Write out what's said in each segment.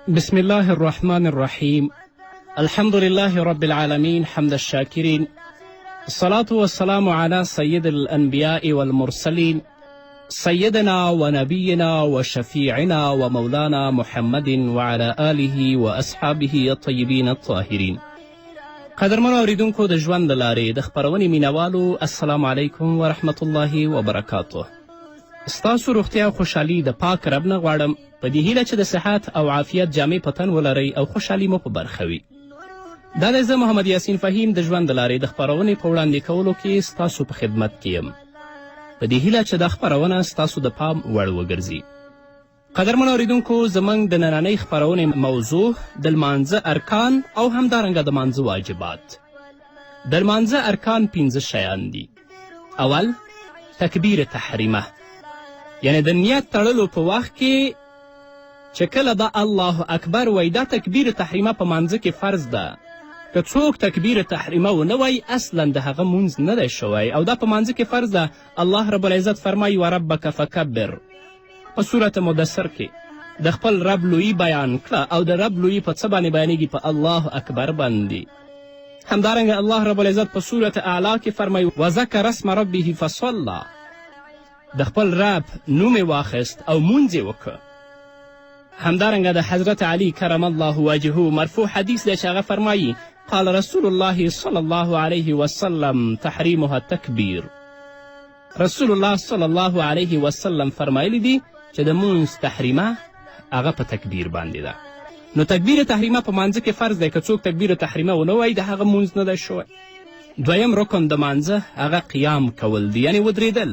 بسم الله الرحمن الرحيم. الحمد لله رب العالمين حمد الشاكرين، الصلاة والسلام على سيد الأنبياء والمرسلين سيدنا ونبينا وشفيعنا ومولانا محمد وعلى آله وأصحابه الطيبين الطاهرين. قدرمنو اوریدونکو د ژوند د لارې د خپرونې مینوالو، السلام علیکم ورحمت الله وبرکاته. ستاسو روغتیا او خوشحالي د پاک رب نه غواړم، په دې هیله چې د صحت او عافیت جامې په تن ولرئ او خوشحالي مو په برخه وي. دا دی زه محمد یاسین فهیم د ژوند د لارې د خپرونې په وړاندې کولو کې ستاسو په خدمت کې یم، په دې هیله چې دا خپرونه ستاسو د پام وړ وګرځي. قدرمنو اوریدونکو، زموږ د نننۍ خپرونې موضوع د لمانځه ارکان او همدارنګه د لمانځه واجبات. د لمانځه ارکان 5 شیان دي. اول، تکبیر تحریمه، یعنی د نیت تړلو په وخت کې چې کله دا الله اکبر وایي، دا تکبیر تحریمه په مانځه کې فرض ده. که څوک تکبیر تحریمه ونه وایي، اصلا د هغه مونځ نه دی شوی او دا په مانځه کې فرض ده. الله رب العزت فرمایي وربک فکبر په صورت مدثر کې د خپل رب لویي بیان کړه، او د رب لویي په څه باندې بیانیږي؟ په الله اکبر باندې. همدارنګه الله رب العزت په صورت اعلی کې فرمایي وذکر اسم ربه فصلی، د خپل رب نوم یې واخیست او مونځ یې وکړه. همدارنګه د حضرت علی کرم الله وجهه مرفوع حدیث دی چې هغه فرمایي قال رسول الله صلی الله علیه وسلم تحریمها التکبیر. رسول الله صلی الله علیه وسلم فرمایلی دی چې د مونځ تحریمه هغه په تکبیر باندې ده. نو تکبیر تحریمه په مانځه کې فرض دی. که څوک تکبیر تحریمه ونه وایي، د هغه مونځ نه دی شوی. دویم رکن د مانځه هغه قیام کول دی، یعنی ودرېدل.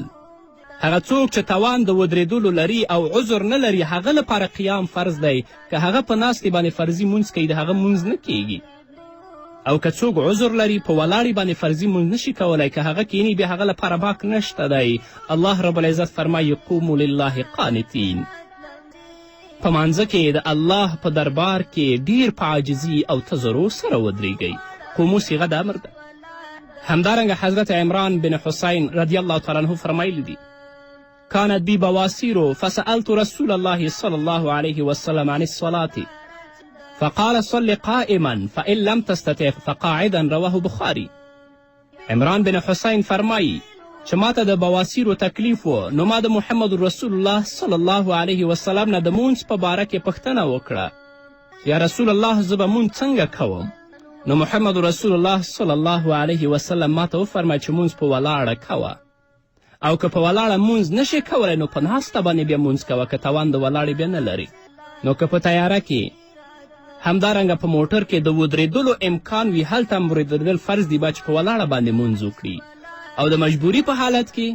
هغه څوک چې توان د ودرېدلو لري او عذر نه لري، هغه لپاره قیام فرض دی. که هغه په ناستې باندې فرضي مونځ کوي، د هغه مونځ نه کیږي. او که څوک عذر لري، په ولاړې باندې فرضي مونځ نشي کولی، که هغه کینی، بیا هغه لپاره باک نشته دی. الله رب العزت فرمایي قوموا لله قانتین. په مانځه کې د الله په دربار کې ډیر په عاجزي او تضرع سره ودرېږئ. قومو صیغه د امر ده. همدارنګه حضرت عمران بن حسین رضی الله تعالی عنه فرمایلی دي كانت بي بواسير فسألت رسول الله صلى الله عليه وسلم عن الصلاة فقال صل قائما فإن لم تستطع فقاعدا. رواه بخاري. عمران بن حسین فرمایی چې ماته د بواسیرو تکلیف و، نو ما د محمد رسول الله صلی الله علیه وسلم نه د مونځ په باره کې پوښتنه وکړه، یا رسول الله زه به مونځ څنګه کوم؟ نو محمد رسول الله صلی الله علیه وسلم ماته وفرمایي چې مونځ په ولاړه کوه، او که په ولاړه مونځ نشي کولی نو په ناسته باندې بیا مونځ کوه، که توان د ولاړې بیا نه لري. نو که په تیاره کې، همدارنګه په موټر کې د ودرېدلو امکان وي، هلته هم ودرېدل فرض دي چې په ولاړه باندې مونځ وکړي. او د مجبوري په حالت کې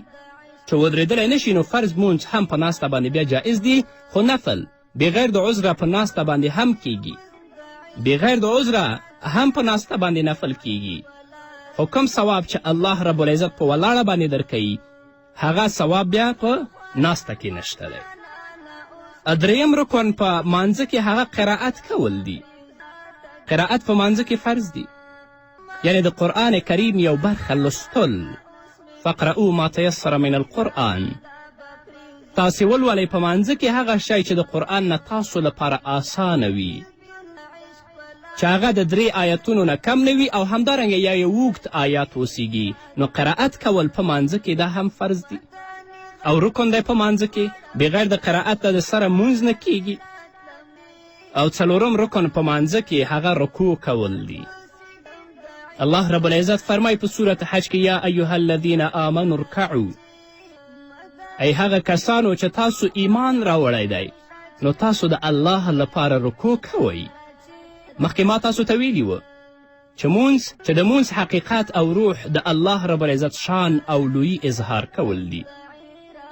چې ودرېدلی نشي، نو فرض مونځ هم په ناسته باندې بیا جایز دي، خو نفل بغیر د عذره په ناسته باندې هم کیږي. بغیر د عذره هم په ناسته باندې نفل کیږي. خو کوم ثواب چې الله رب العزت په ولاړه باندې درکوي، هغه ثواب بیا په ناسته کې نشته دی. دریم رکن په مانځه کې هغه قرائت کول دی. قرائت په مانځه کې فرض دی، یعنی د قرآن کریم یو برخه لوستل. فقرؤوا ما تیسر من القرآن. تاسې ولولئ په مانځه کې هغه شی چې د قرآن نه تاسو لپاره آسانه وي، چې هغه د 3 آیتونو نه کم نه وي، او همدارنګه یا یو اوږد آیات وسیږي. نو قرائت کول په مانځه کې دا هم فرض دی او رکن دی په مانځه کې. بغیر د قرائت د سره مونځ نه کیږي. او څلورم رکن په مانځه کې هغه رکوع کول دی. الله رب العزت فرمایي په صورت حج کې یا ایها الذین آمنوا ارکعوا، ای هغه کسانو چې تاسو ایمان راوړی دی، نو تاسو د الله لپاره رکوع کوئ. مخکې ما تاسو ته ویلي وه چې د مونځ حقیقت او روح د الله رب العزت شان او لویي اظهار کول دی.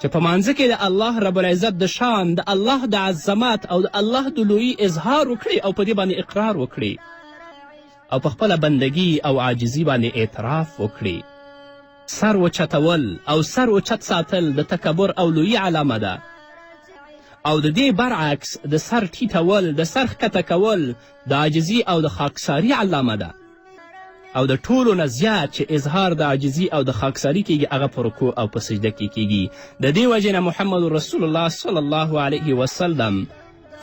چې په مانځه کې د الله رب العزت د شان، د الله د عظمت او د الله د لویي اظهار وکړي، او په دې باندې اقرار وکړي، او په خپله بندگی او عاجزي باندې اعتراف وکړي. سر اوچتول او سر اوچت ساتل د تکبر او لویي علامه ده، او د دې برعکس د سر ټیټول، د سر ښکته کول د عاجزي او د خاکساري علامه ده. او د ټولو نه زیات چې اظهار د عاجزي او د خاکساري کیږي، هغه په رکوع او په سجده کې کیږي. د دې وجې نه محمد رسول الله صلی الله علیه وسلم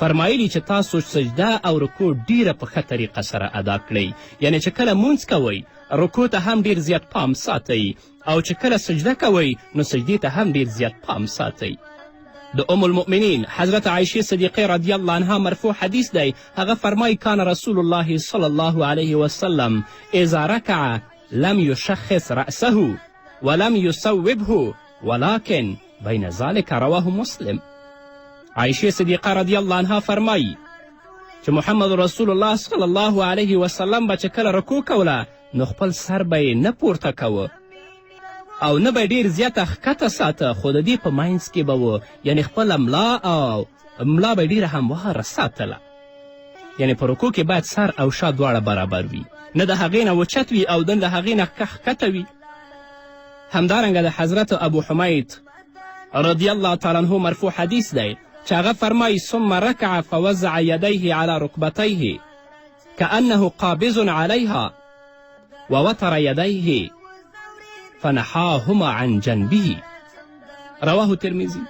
فرمایلی چې تاسو سجده او رکوع ډیره په ښه طریقه سره ادا کړئ. یعنی چې کله مونځ کوئ رکوع ته هم ډیر زیات پام ساتئ او چې کله سجده کوئ نو سجدې ته هم ډیر زیات پام ساتئ. د ام المؤمنین حضرت عایشې صدیقې رضی الله عنها مرفوع حدیث دی. هغه فرمایي کان رسول الله صلی الله علیه وسلم اذا رکع لم یشخص رأسه ولم یصوبه ولكن بین ذلك رواه مسلم. عایشې صدیقه رضی الله عنها فرمایي چې محمد رسول الله صلی الله علیه وسلم به چې کله رکوع کوله نو خپل سر به یې نه پورته کوه او نه به ډېر زیاته ښکته ساته، خو د دې په منځ کې به و یعنې خپله ملا به ډېره همواره ساتله. یعنې په رکوع کې باید سر او شا دواړه برابر وي، نه د هغې نه اوچت وي او نه د هغې نه ښکته وي. همدارنګه د حضرت ابو حمید رضی الله تعالی عنه مرفوع حدیث دی چې هغه فرمایي ثم رکع فوزع یدیه علی رکبتیه کأنه قابض علیها ووتر یدیه فنحاهما عن جنبه رواه ترمذی.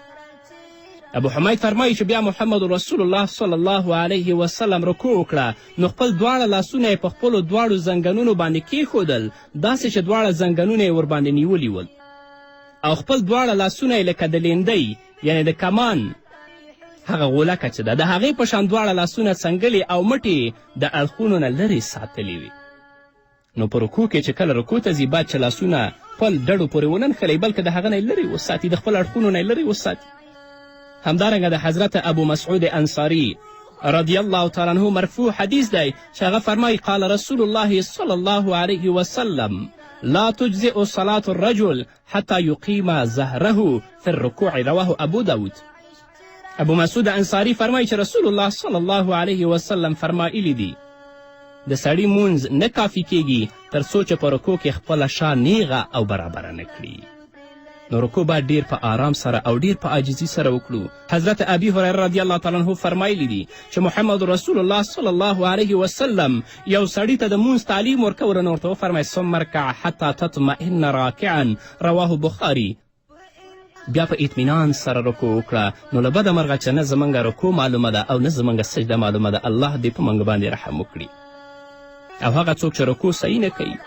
ابو حمید فرمایي چې بیا محمد رسول الله صلی الله علیه وسلم رکوع وکړه نو خپل دواړه لاسونه یې په خپلو دواړو زنګنونو باندې کیښودل، داسې چې دواړه زنګنونه یې ورباندې نیولي ول او خپل دواړه لاسونه یې لکه د لیندۍ یعنې د کمان هغه غولکه چې ده د هغې په شان دواړه لاسونه څنګلې او مټې د اړخونو نه لرې ساتلې وي. نو په رکوع کې چې کله رکوع ته ځي باید چې لاسونه خپل ډډو پورې ونه نښلوي بلکې د هغه نه یې لرې وساتي، د خپل اړخونو نه یې لرې وساتي. همدارنګه د حضرت ابو مسعود انصاري رضی الله تعالی عنه مرفوع حدیث دی چې هغه فرمایي قال رسول الله صلی الله علیه وسلم لا تجزئ صلاة الرجل حتى يقیم ظهره في الرکوع رواه ابو داود. ابو مسعود انصاري فرمایي چې رسول الله صلی الله علیه وسلم فرمایلی دي د سړي مونځ نه کافي کیږي تر څو چې په رکوع کې خپله شا نیغه او برابره نه کړي. نو رکوع باید ډیر په آرام سره او ډیر په عاجزي سره وکړو. حضرت ابي هریره رضی الله تعالی عنه فرمایلی دي چې محمد رسول الله صلی الله علیه وسلم یو سړي ته د مونځ تعلیم ورکوله نو ورته وفرمایي ثم ارکع حتی تطمئن راکعا رواه بخاري. بیا په اطمینان سره رکوع وکړه نو له بده مرغه چې نه زموږ رکوع معلومه ده او نه زموږ سجده معلومه ده، الله دې په موږ باندې رحم وکړي. او هغه څوک چې رکوع صحیح نه کوي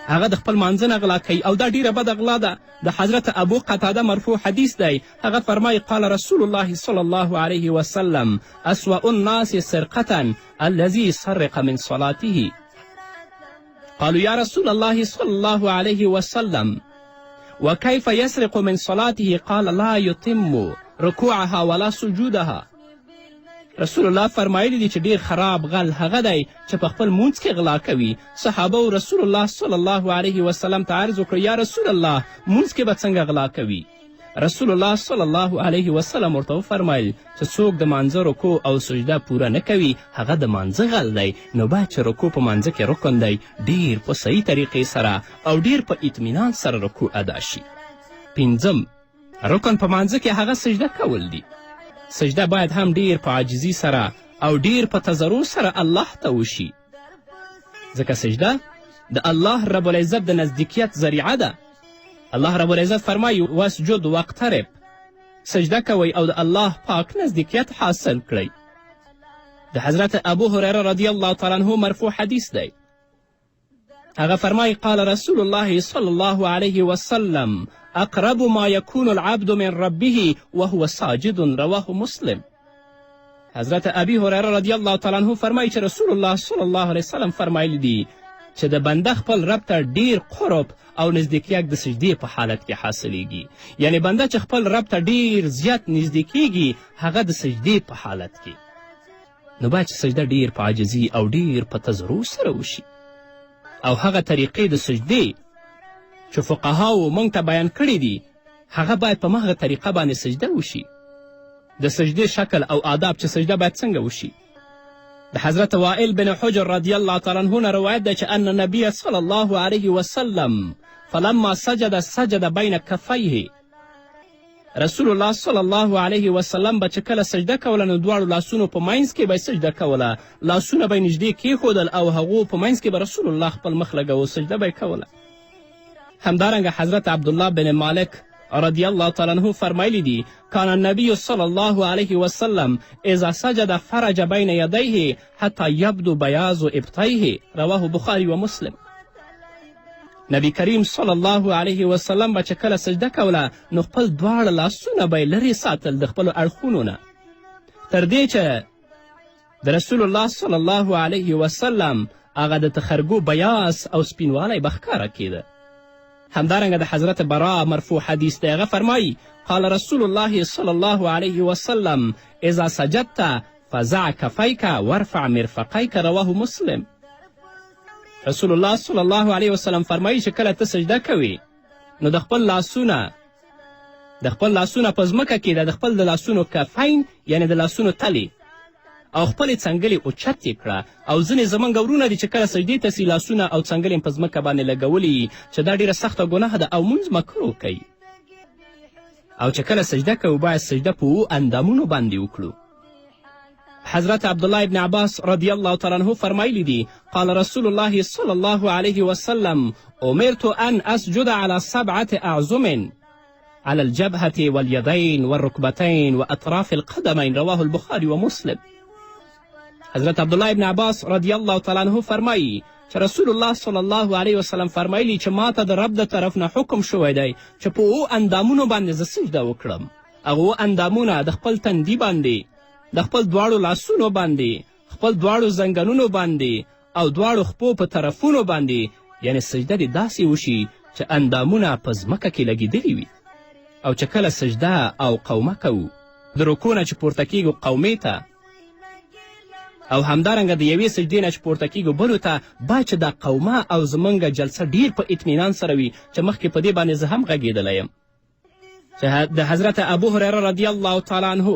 هغه د خپل مانځه نه غلا کوي او دا ډیره بده غلا ده. د حضرت ابو قتاده مرفوع حدیث دی هغه فرمایي قال رسول الله صلی الله علیه وسلم اسوأ الناس سرقة الذي سرق من صلاته قالوا یا رسول الله صلی الله علیه وسلم وكيف يسرق من صلاته قال لا يتم رکوعها ولا سجودها. رسول الله فرمایلی دی چې ډیر خراب غل هغه دی چې په خپل مونځ کې غلا کوي. صحابه رسول الله صلی الله علیه وسلم ته عرض وکړ یا رسول الله مونځ کې به څنګه غلا کوي؟ رسول الله صلی الله علیه وسلم ورته وفرمیل چې څوک د مانځه رکوع او سجده پوره نه کوي هغه د مانځه غل دی. نو باید چې رکوع په مانځه کې رکن دی ډیر په صحیح طریقې سره او ډیر په اطمینان سره رکوع ادا شي. پنځم رکن په مانځه کې هغه سجده کول دي. سجده باید هم ډیر په عاجزي سره او ډیر په تضرع سره الله ته وشي، ځکه سجده د الله رب العزت د نزدیکیت ذریعه ده. الله رب العزت فرمایي واسجد واقترب، سجده کوئ او د الله پاک نزدیکیت حاصل کړئ. د حضرت ابو هریره رضی الله تعالی عنه مرفوع حدیث دی هغه فرمایي قال رسول الله صلی الله علیه وسلم اقرب ما يكون العبد من ربه وهو ساجد رواه مسلم. حضرت ابي هریره رضی الله تعالی عنه فرمایي چې رسول الله صلی الله علیه وسلم فرمایلی دي چې د بنده خپل رب ته ډیر قرب او نزدیکیت د سجدې په حالت کې حاصلیږي. یعنی بنده چې خپل رب ته ډیر زیات نږدې کیږي هغه د سجدې په حالت کې، نو باید چې سجده ډیر په عاجزي او ډیر په تضرع سره وشي. او هغه طریقې د سجدې چې فقهاو موږ ته بیان کړي دي هغه باید په مغه طریقه باندې سجده وشي. د سجدې شکل او آداب چې سجده باید څنګه وشي. د حضرت وائل بن حجر رضی الله تعالی عنه نه روایت ده چې ان النبي صلی الله علیه وسلم فلما سجد بین کفیه، رسول الله صلی الله علیه وسلم به چې کله سجده کوله نو دواړو لاسونو په منځ کې به سجده کوله، لاسونه به یې نږدې کیښودل او هغو په منځ کې به رسول الله خپل مخ لګوه، سجده به یې کوله. همدارنګه حضرت عبدالله بن مالک رضی الله تعالی عنه فرمایلی دي کان النبی صلی الله علیه وسلم اذا سجد فرج بین یدیه حتی یبدو بیاض ابطیه. رواه بخاری و مسلم. نبی کریم صلی الله علیه وسلم به چې کله سجده کوله نو خپل دواړه لاسونه به یې لرې ساتل د خپلو اړخونو نه، تر دې چې د رسول الله صلی الله علیه وسلم هغه د تخرګو بیاس او سپینوالی به ښکاره کیده. همدارنګه د حضرت برا مرفوع حدیث دی، هغه فرمایي قال رسول الله صلی الله علیه وسلم اذا سجدت فزع کفیک وارفع مرفقیک. رواه مسلم. رسول الله صلی الله علیه وسلم فرمایي چې کله ته سجده کوي نو د خپل لاسونه په ځمکه کې د خپل د لاسونو کفین یعنی د لاسونو تلې او خپلې څنګلې اوچت یې کړه. او ځینې زموږ ورونه دي چې کله سجدې ته سي لاسونه او څنګلې په ځمکه باندې لګولي چې دا ډېره سخته ګناه ده او مونځ مکروه کوي. او چې کله سجده کوو باید سجده په اوو اندامونو باندې وکړو. حضرت عبدالله ابن عباس رضی الله تعالی عنه فرمایلی دي قال رسول الله صلی الله علیه وسلم امرت ان اسجد على 7 اعظم على الجبهة واليدين والركبتين واطراف القدمين. رواه البخاری و مسلم. حضرت عبدالله ابن عباس رضی الله تعالی عنه فرمایي چې رسول الله صلی الله علیه وسلم فرمایلی چې ما ته د رب د طرف نه حکم شوی دی چې په اوو اندامونو باندې زه سجده وکړم. هغه اوو اندامونه د خپل تندي باندې، د خپل دواړو لاسونو باندې، خپل دواړو زنګنونو باندې او دواړو خپو په طرفونو باندې، یعنی سجده دې داسې وشي چې اندامونه په ځمکه کې لګېدلي وي. او چې کله سجده او قومه کوو د رکوع نه چې پورته کیږو قومې ته او همدارنګه د یوې سجدې نه چې پورته کیږو بلو ته باید چې دا قومه او زموږ جلسه ډیر په اطمینان سره وي چې مخکې په دې باندې زه هم غږېدلی یم. چې د حضرت ابو هریره رضی الله تعالی عنه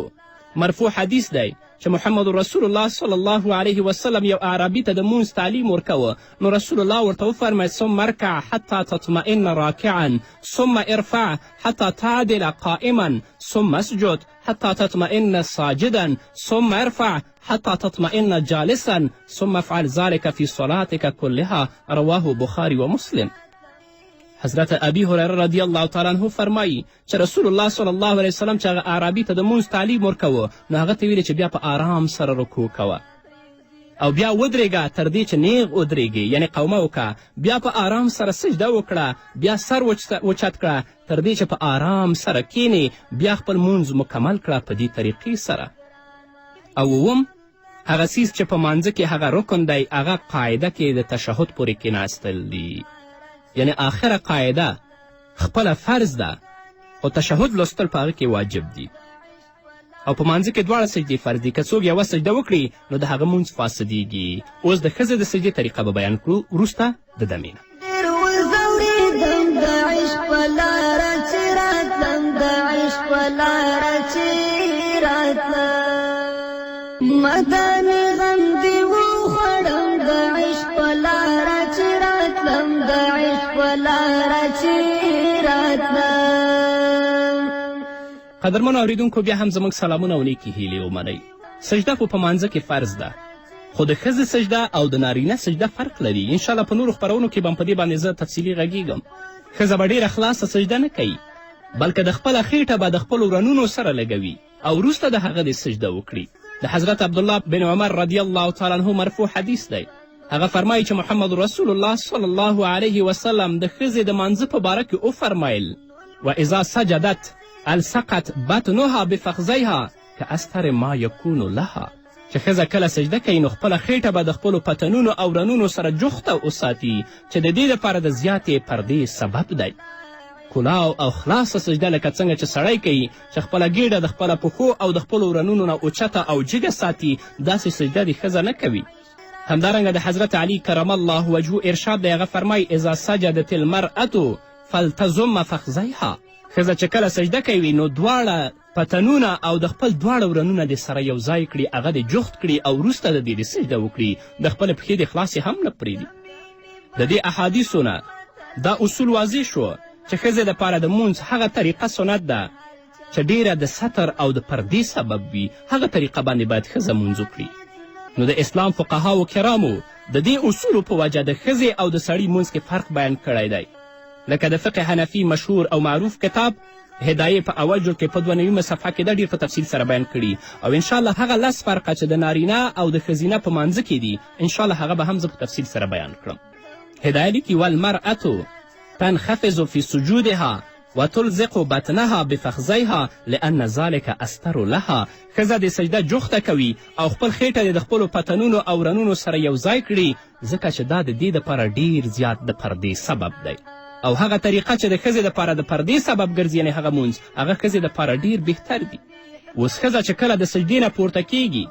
مرفوع حدیث دی چې محمد رسول الله صلی الله علیه وسلم یو اعرابي ته د مونځ تعلیم ورکوه. نو رسول الله ورته وفرمایل ثم ارکع حتی تطمئن راکعا ثم ارفع حتی تعدل قائما ثم اسجد حتی تطمئن ساجدا ثم ارفع حتی تطمئن جالسا ثم افعل ذلك في صلاتك كلها. رواه بخاری و مسلم. حضرت ابی هریره رضی الله تعالی عنه فرمایي چې رسول الله صلی الله علیه وسلم چې هغه اعرابي ته د مونځ تعلیم ورکوه نو هغه ته ویلې چې بیا په آرام سره رکوع کوه او بیا ودرېږه تر دې چې نیغ ودرېږې یعنی قومه وکړه، بیا په آرام سره سجده وکړه، بیا سر وچت کړه تر دې چې په آرام سره کینې، بیا خپل مونځ مکمل کړه په دې طریقې سره. او اووم هغه څیز چې په مانځه کې هغه رکن دی هغه قاعده کې د تشهد پورې کیناستل دي، یعنی آخره قاعده خپله فرض ده خو تشهد لوستل په هغه کې واجب دي. او په مانځه کې دواړه سجدې فرض دي. که څوک یوه سجده وکړي نو د هغه مونځ فاسدیږي. اوس د ښځې د سجدې طریقه به بیان کړو وروسته د دمې نه. قدرمنو اوریدونکو بیا هم زموږ سلامونه او نیکې هیلې ومنئ. سجده خو په مانځه کې فرض ده خو د ښځې سجده او د نارینه سجده فرق لري. انشاءالله په نورو خپرونو کې به په دې باندې زه تفصیلي غږیږم. ښځه به ډېره خلاصه سجده نه کوي بلکې د خپله خیټه به د خپلو رنونو سره لګوي او وروسته د هغه د سجده وکړي. د حضرت عبدالله بن عمر رضی الله تعالی عنه مرفوع حدیث دی. هغه فرمایي چې محمد رسول الله صلی الله علیه وسلم د ښځې د مانځه په باره کې وفرمایل و اذا سجدت الصقت بطنها بفخذیها کاستر ما یکون لها، چې ښځه کله سجده کوي نو خپله خیټه به د خپلو پتنونو او رنونو سره جوخته وساتي چې د دې لپاره د زیاتې پردې سبب دی. کلاو او خلاصه سجده لکه څنګه چې سړی کوي چې خپله ګیډه د خپله پښو او د خپلو رنونو نه اوچته او جګه ساتي، داسې سجده د ښځه نه کوي. همدارنګه د حضرت علی کرم الله وجهه ارشاد دی. هغه فرمایي اذا سجدت المرأة فلتزم فخذیها، ښځه چې کله سجده کوي نو دواړه پتنونه او د خپل دواړه ورنونه د سره یو ځای کړي، هغه د جفت کړي او وروسته د دې د سجده وکړي، د خپلې پښې د خلاصې هم نه پرېږدي. د دې احادیثو نه دا اصول واضح شو چې ښځې دپاره د مونځ هغه طریقه سنت ده چې ډیره د ستر او د پردې سبب وي، هغه طریقه باندې باید ښځه مونځ وکړي. نو د اسلام فقهاو کرامو د دې اصولو په وجه د ښځې او د سړي مونځ کې فرق بیان کړی دی. لکه د فقه حنفي مشهور او معروف کتاب هدایې په اول جلد کې په 2 صفحه کې دا ډېر په تفصیل سره بیان کړي او انشاءالله هغه 10 فرقه چې د نارینه او د ښځینه په مانځه کې دي انشاءالله هغه به هم زه په تفصیل سره بیان کړم. هدایه لیکي والمرأة تنخفض في سجودها وتلزق بطنها بفخذیها لأن ذلك استر لها. ښځه د سجده جوخته کوي او خپل خیټه د خپلو پتنونو او رنونو سره یو ځای کړي ځکه چې دا د دې دپاره ډیر زیات د پردې سبب دی او هغه طریقه چې د ښځې دپاره د پردې سبب ګرځي یعنې هغه مونځ هغه ښځې دپاره ډیر بهتر دي. اوس ښځه چې کله د سجدې نه پورته کیږي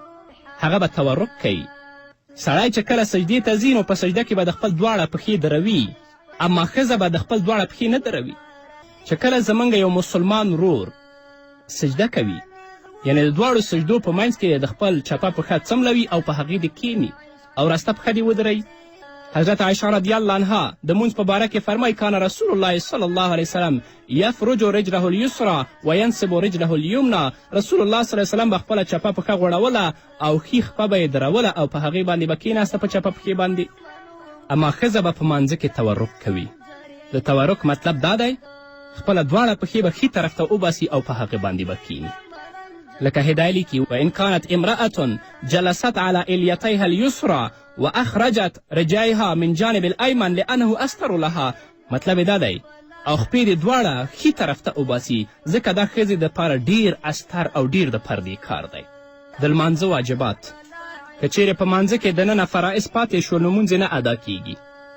هغه به تورک کوي. سړی چې کله سجدې ته ځي نو په سجده کې به د خپل دواړه پښې دروي اما ښځه به د خپل دواړه پښې نه دروي. چې کله زمونږ یو مسلمان ورور سجده کوي یعنې د دواړو سجدو په منځ کې د خپل چپه پښه څملوي او په هغې دې کیني او راسته پښه دې ودروي. حضرت عایشه رضی الله عنها د مونځ په باره کې فرمایي کان رسول الله صلی الله علیه وسلم یفرج رجله الیسرا و ینصب رجله الیمنا. رسول الله صلی الله علیه وسلم به خپله چپه پښه غوړوله او ښي خپه به یې دروله او په هغې باندې به کېناسته په چپه پښې باندې. اما ښځه به په مانځه کې تورک کوي. د تورک مطلب دا دی خپله دواړه پښې به ښي طرف ته وباسي او په هغې باندې به کیني. لکه هدایه لیکي وان کانت امرأة جلست على الیتیها الیسرا واخرجت رجایها من جانب الایمن لانه استر لها. مطلب دا دی او خپې دې دواړه ښي طرف ته وباسي ځکه دا ښځې دپاره ډیر استر او ډیر د پردې کار دی. د لمانځه واجبات که چیرې په مانځه کې دننه فرایض پاتې شو نو مونځ نه ادا کیږي.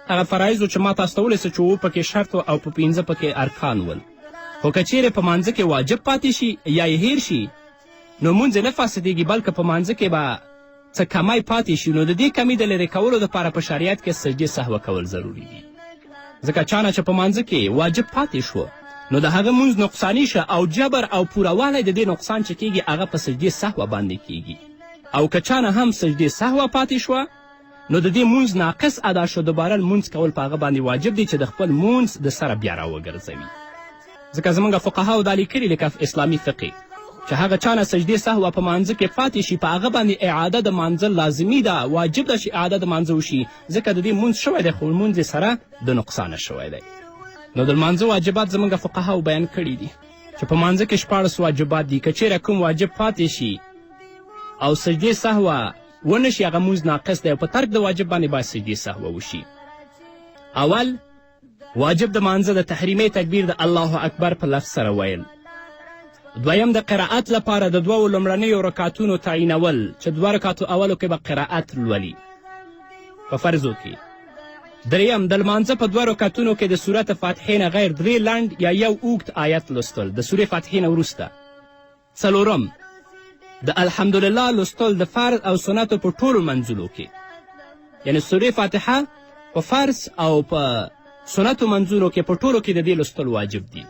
هغه فرایضو چې ما تاسو ته ولیسه چې 7 پکې شرط او په 15 پکې ارکان ول. خو که چیرې په مانځه کې واجب پاتې شي یا یې هیر شي نو مونځ نه فاسدېږي بلکې په مانځه کې به څه کمی پاتې شي نو د دې کمی د لرې کولو دپاره په شریعت کې سجدې سهوه کول ضروري دي. ځکه چانه چې په مانځه کې واجب پاتې شو نو د هغه مونځ نقصاني شه او جبر او پورهوالی د دې نقصان چې کیږي هغه په سجدې سهوه باندې کیږي. او که چانه هم سجدې سهوه پاتې شوه نو د دې مونځ ناقص ادا شو دوباره لمونځ کول په هغه باندې واجب دی چې د خپل مونځ د سره بیا راوګرځوي. ځکه زموږ فقهاو دا لیکلي لکه اسلامي فقې چې هغه چانه سجدې سهوه په مانځه کې پاتې شي په هغه باندې اعاده د مانځه لازمي ده واجب ده چې اعاده د مانځه وشي ځکه د دې مونځ شوی دی خو لمونځ یې سره د نقصانه شوی دی. نو د لمانځه واجبات زموږ فقهاو بیان کړي دي چې په مانځه کې 14 واجبات دي. که چیرې کوم واجب پاتې شي او سجدې سهوه ونه شي هغه مونځ ناقص دی او په ترک د واجب باندې باید سجدې سهوه وشي. اول واجب د مانځه د تحریمي تکبیر د الله اکبر په لفظ سره ویل. دویم د قرائت لپاره د 2 لومړنیو رکعتونو تعینول چې 2 رکعتو اولو کې به قرائت لولي په فرضو کې. دریم د لمانځه په 2 رکعتونو کې د سورت فاتحې نه غیر 3 لنډ یا یو اوږد آیت لوستل د سورې فاتحې نه وروسته. څلورم د الحمدلله لوستل د فرض او سنتو په ټولو منځلو کې یعنې سورې فاتحه په فرض او په سنتو منځونو کې په ټولو کې د دې لوستل واجب دي.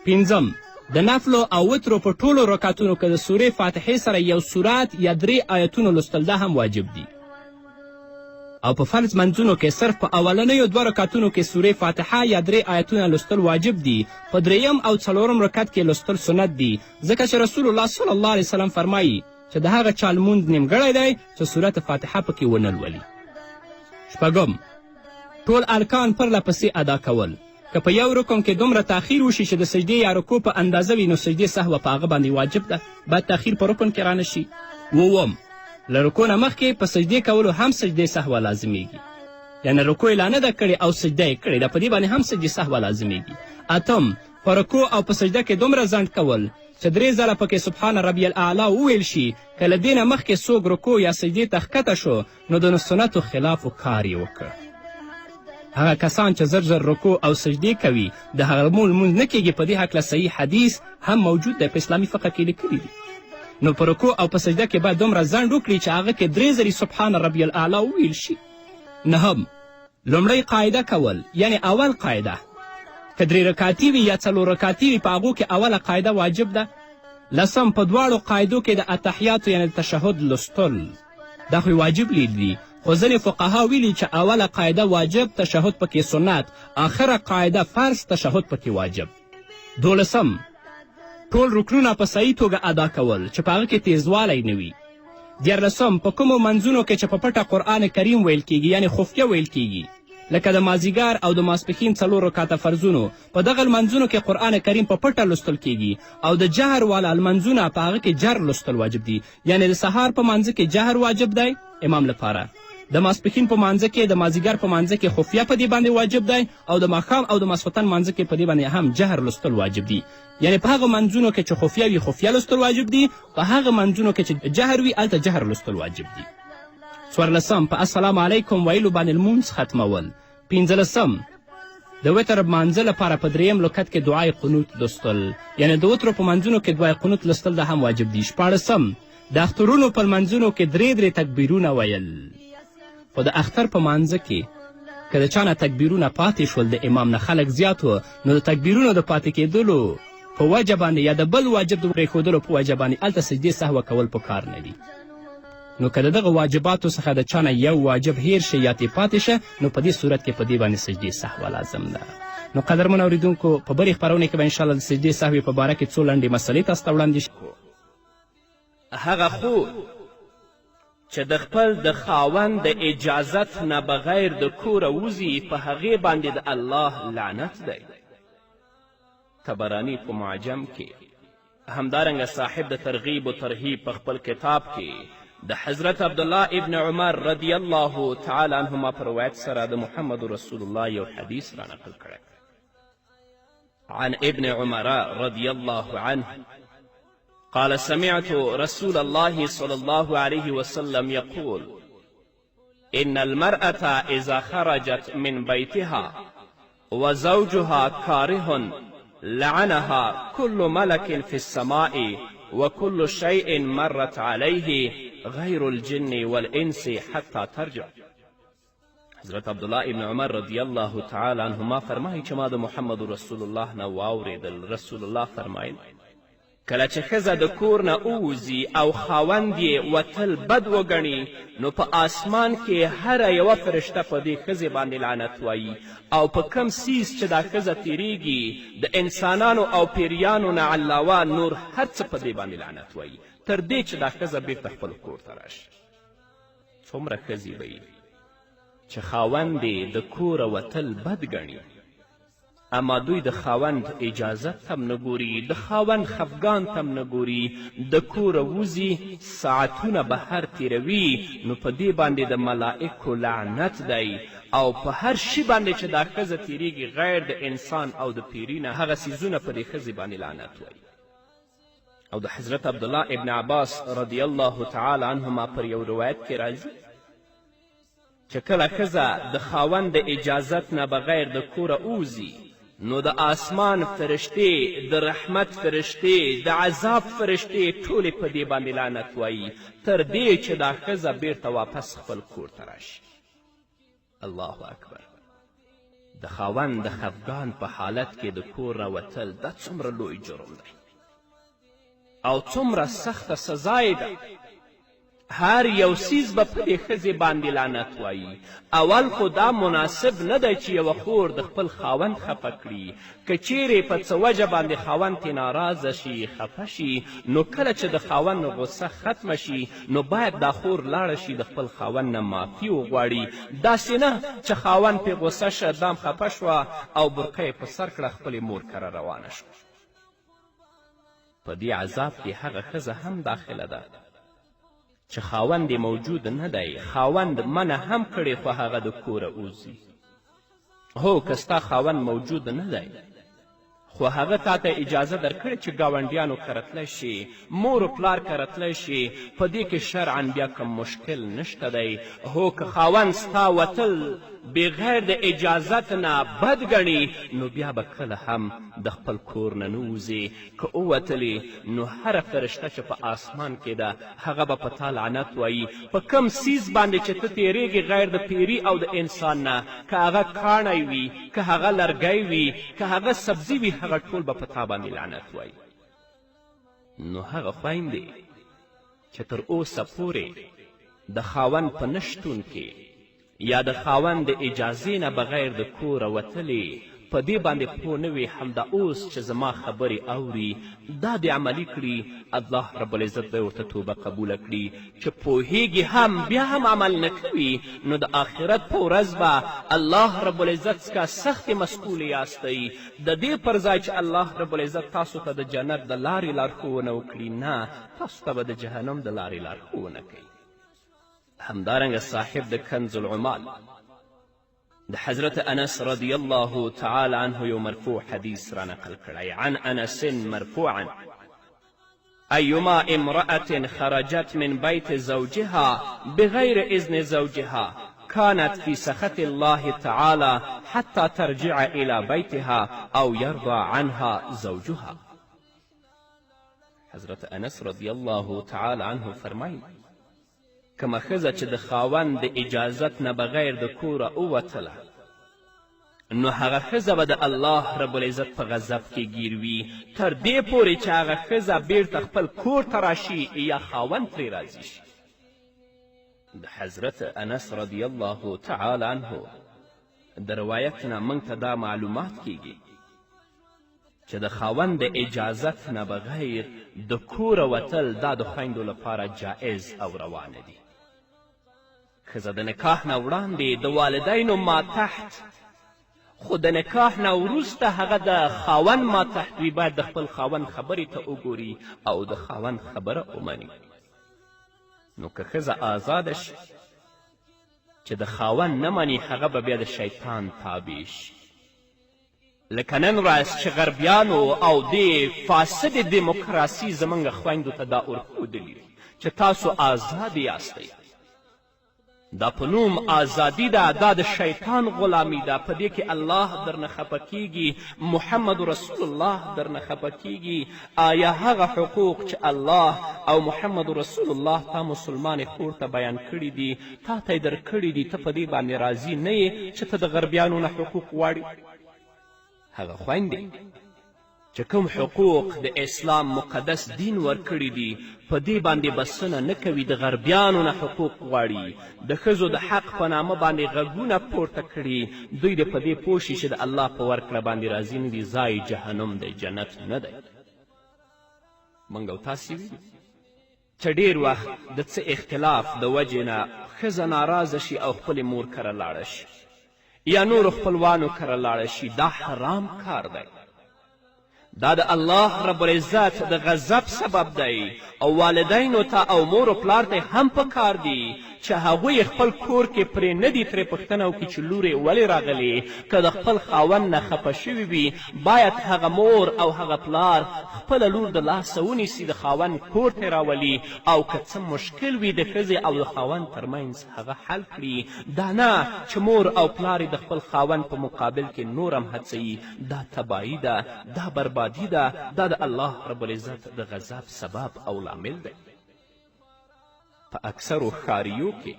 پنځم د نفلو او وترو په ټولو رکعتونو کې د سورې فاتحې سره یو سورت یا 3 آیتونو لوستل دا هم واجب دي. او په فرض منځونو کې صرف په اولنیو 2 رکعتونو کې سورې فاتحه یا 3 آیتونه لوستل واجب دي. په 3م او 4م رکعت کې لوستل سنت دي ځکه چې رسول الله صلی الله علیه وسلم فرمایي چې د هغه چا لمونځ نیمګړی دی چې سورت فاتحه پکې ونه لولي. شپږم ټول ارکان پرله پسې ادا کول. که په یو رکن کې دومره تاخیر وشي چې د سجدې یا رکوع په اندازه وي نو سجدې سهوه په هغه باندې واجب ده باید تاخیر په رکن کې رانه شي. اووم له رکوع نه مخکې په سجدې کولو هم سجدې سهوه لازمیږي یعنې رکوع یې لا نه ده کړې او سجده یې کړې ده په دې باندې هم سجدې سهوه لازمیږي. اتم په رکوع او په سجده کې دومره ځنډ کول چې 3 ځله پکې سبحان ربی الاعلی وویل شي که له دې نه مخکې څوک رکوع یا سجدې ته ښکته شو نو د سنتو خلاف کار یې وکړ. هغه کسان چې زر رکوع او سجدې کوي د هغه لمونځ نه کیږي. په دې هکله صحیح حدیث هم موجود دی په اسلامي فقه کې لیکلي دي. نو په رکوع او په سجده کې باید دومره ځنډ وکړي چې هغه کې 3 ځلې سبحان ربی الاعلی وویل شي. نهم لومړی قاعده کول یعنې اول قاعده که 3 رکعتي وي یا 4 رکعتي وي په هغو کې اوله قاعده واجب ده. لسم په 2 قاعدو کې د اتحیاتو یعنې تشهد لوستل دا خو واجب لیدلي خو ځینې فقها ویلي چې اوله قاعده واجب تشهد پکې سنت آخره قاعده فرض تشهد پکې واجب. 12 ټول رکنونه په صحیح توګه ادا کول چې په هغه کې تیزوالی نه وي. 14 په کومو منځونو کې چې په پټه قرآن کریم ویل کیږي یعنې خفیه ویل کیږي لکه د مازیګر او د ماسپښین 4 رکعته فرضونو په دغه لمنځونو کې قرآن کریم په پټه لوستل کیږي او د جهر والا لمنځونه په هغه کې جهر لوستل واجب دي. یعنې د سهار په مانځه کې جهر واجب دی امام لپاره، د ماسپښین په مانځه کې، د مازیګر په مانځه کې خفیه په دې باندې واجب دی او د ماښام او د ماسخوتن مانځه کې په دې باندې هم جهر لوستل واجب دي. یعنې په هغه منځونو کې چې خفیه وي خفیه لوستل واجب دي، په هغه منځونو کې چې جهر وي هلته جهر لوستل واجب دي. 14 په السلام علیکم ویلو باندې لمونځ ختمول. 15 د وتر مانځه لپاره په 3م رکعت کې دعای قنوت لوستل، یعنې د وترو په منځونو کې دعای قنوت لوستل دا هم واجب دي. 14 د اخترونو په لمنځونو کې 3 تکبیرونه ویل. خو د اختر په مانځه کې که د چا نه تکبیرونه پاتې شول د امام نه خلک زیات و، نو د تکبیرونو د پاتې کېدلو په وجه باندې یا د بل واجب د پرېښودلو په وجه باندې هلته سجدې سهوه کول پکار نه دي. نو که د دغه واجباتو څخه د چا نه یو واجب هیر شي یا ترې پاتې شه، نو په دې صورت کې په دې باندې سجدې سهوه لازم ده. نو قدرمن اورېدونکو په بلې خپرونې کې به انشاءالله د سجدې سهوې په باره کې څو لنډې مسلې تاسو ته وړاندې شي. هغه خور چې د خپل د خاوند د اجازت نه بغیر د کوره وځي په هغې باندې د الله لعنت دی. طبراني په معجم کې، همدارنګه صاحب د ترغیب و ترهیب په خپل کتاب کې د حضرت عبدالله ابن عمر رضی الله تعالی عنهما په روایت سره د محمد رسول الله یو حدیث را نقل کړی. عن ابن عمر رضی الله عنه قال سمعت رسول الله صلى الله عليه وسلم يقول إن المرأة إذا خرجت من بيتها وزوجها كاره لعنها كل ملك في السماء وكل شيء مرت عليه غير الجن والإنس حتى ترجع. حضرت عبدالله ابن عمر رضی الله تعالی عنهما فرمایي چې ما د محمد رسول الله نه واورېدل. رسول الله فرمایل کله چې ښځه د کور نه ووځي او خاوند یې وتل بد وګڼي، نو په آسمان کې هره یوه فرشته په دې ښځې باندې لعنت وایي، او په کم سیز چې دا ښځه تیریږي د انسانانو او پیریانو نه علاوه نور هر څه په دې باندې لعنت وایي، تر دې چې دا ښځه بیرته خپل کور ته راشي. څومره ښځې به وي چې خاوند یې د کوره وتل بد ګڼي، اما دوی د خاوند اجازت هم نه ګوري، د خاوند خفګان هم نه ګوري، د کوره وځي ساعتونه بهر تیروي، نو په دې باندې د ملائکو لعنت دی، او په هر شي باندې چې دا ښځه تیریږي غیر د انسان او د پیري نه هغه څیزونه په دې ښځې باندې لعنت وایي. او د حضرت عبدالله ابن عباس رضی الله تعالی عنهما پر یو روایت کې راځي چې کله ښځه د خاوند د اجازت نه بغیر د کوره ووځي، نو د آسمان فرشتې، د رحمت فرشتې، د عذاب فرشتې ټولې په دې باندې لعنت وایي، تر دې چې دا ښځه بیرته واپس خپل کور ته راشي. الله اکبر. د خاوند د خفګان په حالت کې د کور راوتل دا څومره لوی جرم دی او څومره سخته سزا یې ده. هر یو سیز به په دې ښځې باندې لعنت وایي. اول خو دا مناسب نه دی چې یوه خور د خپل خاوند خفه کړي. که چیرې په څه وجه باندې خاوند ترې ناراضه شي، خفه شي، نو کله چې د خاوند غصه ختمه شي، نو باید دا خور لاړه شي د خپل خاوند نه معافي وغواړي. داسې نه چې خاوند پرې غصه شه، دام خفه شوه او برقه یې په سر کړه، خپلې مور کره روانه شوه. په دې عذاب کې هغه ښځه هم داخله ده چې خاوند یې موجود نه دی، خاوند منع هم کړې خو هغه د کوره وځي. هو که ستا خاوند موجود نه دی خو هغه تا ته اجازه درکړې چې ګاونډیانو کره تلی شي، مور و پلار کره تلی شي، په دې کې شرعا بیا کوم مشکل نشته دی. هو که خاوند ستا وتل بغیر د اجازت نه بد ګڼي، نو بیا به کله هم د خپل کور نه نه وځې. که ووتلې نو هره فرشته چې په آسمان کې ده هغه به په تا لعنت وایي. په کم سیز باندې چې ته تیریږي غیر د پیري او د انسان نه، که هغه کاڼی وي، که هغه لرګی وي، که هغه سبزي وي، هغه ټول به په تا باندې لعنت وایي. نو هغه خویندې چې تر اوسه پورې د خاوند په نشتون کې یا د خاوند د اجازې نه بغیر د کوره وتلې، په دې باندې پوه نه وي همدا اوس چې زما خبرې اوري دا دې عملي کړي الله رب العزت به ورته توبه قبوله کړي چې پوهیږي هم بیا هم عمل نه کوي نو د آخرت په ورځ به الله رب العزت څخه سختې مسئولې یاستئ د دې پر ځای چې الله رب العزت تاسو ته د جنت د لارې لارښوونه وکړي نه تاسو ته به د جهنم د لارې لارښوونه کوي همدارنګه صاحب د کنز العمال د حضرت انس رضی الله تعالی عنه یو مرفوع حدیث را نقل کړی عن انس مرفوعا ایما امرأة خرجت من بیت زوجها بغیر اذن زوجها كانت في سخط الله تعالى حتى ترجع إلى بيتها أو يرضى عنها زوجها حضرت انس رضی الله تعالی عنه فرمایي کومه ښځه چې د خاوند د اجازت نه بغیر د کوره ووتله نو هغه ښځه به د الله رب العزت په غضب کې ګیر وي تر دې پورې چې هغه ښځه بیرته خپل کور ته راشي یا خاوند ترې راضي شي د حضرت انس رضی الله تعالی عنه د روایت نه موږ ته دا معلومات کیږي چې د خاوند د اجازت نه بغیر د کوره وتل دا د خویندو لپاره جایز او روانه دي ښځه د نکاح نه وړاندې د والدینو ماتحت خو د نکاح نه وروسته هغه د خاوند ماتحت وي باید د خپل خاوند خبرې ته وګوري او د خاوند خبره ومني نو که ښځه آزاده شي چې د خاوند نه مني هغه به بیا د شیطان تابع شي لکه نن ورځ چې غربیانو او دې فاسد دیموکراسي زموږ خویندو ته دا ورښودلي چې تاسو آزاد یاستئ دا په نوم آزادي ده دا د شیطان غلامي ده په دې کې الله درنه خفه کیږي محمد رسول الله درنه خفه کیږي آیا هغه حقوق چې الله او محمد رسول الله تا مسلمانې خور ته بیان کړي دي تا ته یې درکړي دي ته په دې باندې راضي نه یې چې ته د غربیانو نه حقوق غواړې هغه خویندې چې کوم حقوق د اسلام مقدس دین ورکړي دي په دې باندې بسنه نه کوي د غربیانو نه حقوق غواړي د ښځو د حق په نامه باندې غږونه پورته کړي دوی د په دې پوه شي چې د الله په ورکړه باندې راضي نه دي ځای جهنم دی جنت نه دی موږ او تاسې ویلي چې ډېر وخت د څه اختلاف د وجې نه ښځه ناراضه شي او خپلې مور کره لاړه شي یا نورو خپلوانو کره لاړه شي دا حرام کار دی دا د الله رب العزت د غضب سبب دی او والدینو ته او مور و پلار ته هم پکار دی چې هغوی خپل کور کې پرې نه دي ترې پوښتنه وکړي چې لورې ولې راغلې که د خپل خاوند نه خفه شوي وي باید هغه مور او هغه پلار خپله لور د لاسه ونیسي د خاوند کور ته راولي او که څه مشکل وي د ښځې او د خاوند ترمنځ هغه حل کړي دا نه چې مور او پلار د خپل خاوند په مقابل کې نور هم هڅوي دا تباهي ده دا بربادي ده دا د الله رب العزت د غضب سبب او لامل دی په اکثرو ښاریو کې